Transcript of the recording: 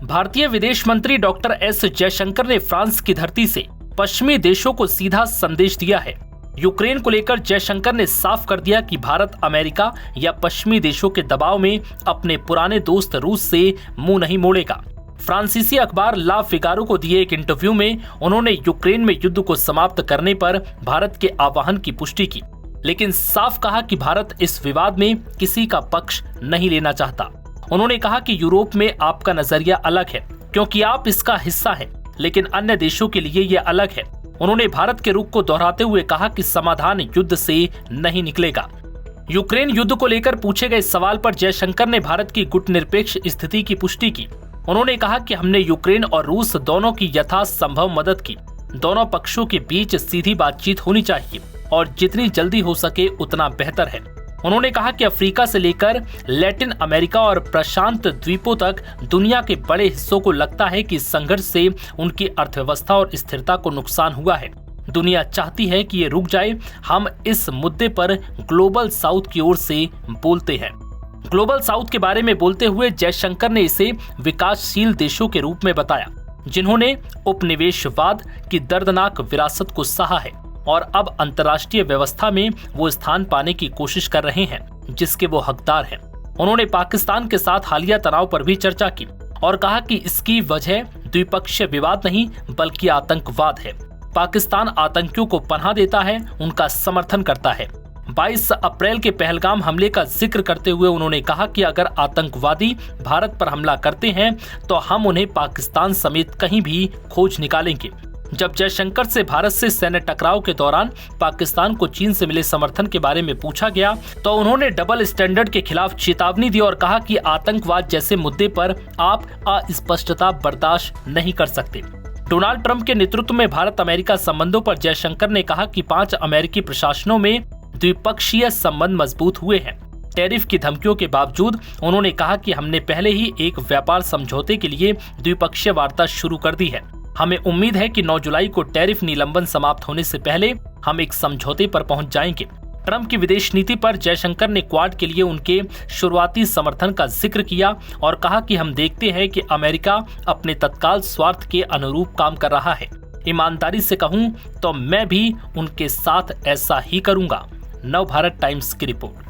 भारतीय विदेश मंत्री डॉक्टर एस जयशंकर ने फ्रांस की धरती से पश्चिमी देशों को सीधा संदेश दिया है। यूक्रेन को लेकर जयशंकर ने साफ कर दिया कि भारत अमेरिका या पश्चिमी देशों के दबाव में अपने पुराने दोस्त रूस से मुंह नहीं मोड़ेगा। फ्रांसीसी अखबार ला फिगारो को दिए एक इंटरव्यू में उन्होंने यूक्रेन में युद्ध को समाप्त करने पर भारत के आह्वान की पुष्टि की, लेकिन साफ कहा कि भारत इस विवाद में किसी का पक्ष नहीं लेना चाहता। उन्होंने कहा कि यूरोप में आपका नजरिया अलग है क्योंकि आप इसका हिस्सा हैं, लेकिन अन्य देशों के लिए यह अलग है। उन्होंने भारत के रुख को दोहराते हुए कहा कि समाधान युद्ध से नहीं निकलेगा। यूक्रेन युद्ध को लेकर पूछे गए सवाल पर जयशंकर ने भारत की गुटनिरपेक्ष स्थिति की पुष्टि की। उन्होंने कहा कि हमने यूक्रेन और रूस दोनों की यथासंभव मदद की। दोनों पक्षों के बीच सीधी बातचीत होनी चाहिए और जितनी जल्दी हो सके उतना बेहतर है। उन्होंने कहा कि अफ्रीका से लेकर लैटिन अमेरिका और प्रशांत द्वीपों तक दुनिया के बड़े हिस्सों को लगता है कि इस संघर्ष से उनकी अर्थव्यवस्था और स्थिरता को नुकसान हुआ है। दुनिया चाहती है कि ये रुक जाए। हम इस मुद्दे पर ग्लोबल साउथ की ओर से बोलते हैं। ग्लोबल साउथ के बारे में बोलते हुए जयशंकर ने इसे विकासशील देशों के रूप में बताया, जिन्होंने उपनिवेशवाद की दर्दनाक विरासत को सहा है और अब अंतर्राष्ट्रीय व्यवस्था में वो स्थान पाने की कोशिश कर रहे हैं जिसके वो हकदार हैं। उन्होंने पाकिस्तान के साथ हालिया तनाव पर भी चर्चा की और कहा कि इसकी वजह द्विपक्षीय विवाद नहीं बल्कि आतंकवाद है। पाकिस्तान आतंकियों को पनाह देता है, उनका समर्थन करता है। 22 अप्रैल के पहलगाम हमले का जिक्र करते हुए उन्होंने कहा कि अगर आतंकवादी भारत पर हमला करते हैं तो हम उन्हें पाकिस्तान समेत कहीं भी खोज निकालेंगे। जब जयशंकर से भारत से सैन्य टकराव के दौरान पाकिस्तान को चीन से मिले समर्थन के बारे में पूछा गया तो उन्होंने डबल स्टैंडर्ड के खिलाफ चेतावनी दी और कहा कि आतंकवाद जैसे मुद्दे पर आप अस्पष्टता बर्दाश्त नहीं कर सकते। डोनाल्ड ट्रंप के नेतृत्व में भारत अमेरिका संबंधों पर जयशंकर ने कहा कि 5 अमेरिकी प्रशासनों में द्विपक्षीय संबंध मजबूत हुए हैं। टैरिफ की धमकियों के बावजूद उन्होंने कहा कि हमने पहले ही एक व्यापार समझौते के लिए द्विपक्षीय वार्ता शुरू कर दी है। हमें उम्मीद है कि 9 जुलाई को टैरिफ निलंबन समाप्त होने से पहले हम एक समझौते पर पहुंच जाएंगे। ट्रंप की विदेश नीति पर जयशंकर ने क्वाड के लिए उनके शुरुआती समर्थन का जिक्र किया और कहा कि हम देखते हैं कि अमेरिका अपने तत्काल स्वार्थ के अनुरूप काम कर रहा है। ईमानदारी से कहूं तो मैं भी उनके साथ ऐसा ही करूंगा। नव भारत टाइम्स की रिपोर्ट।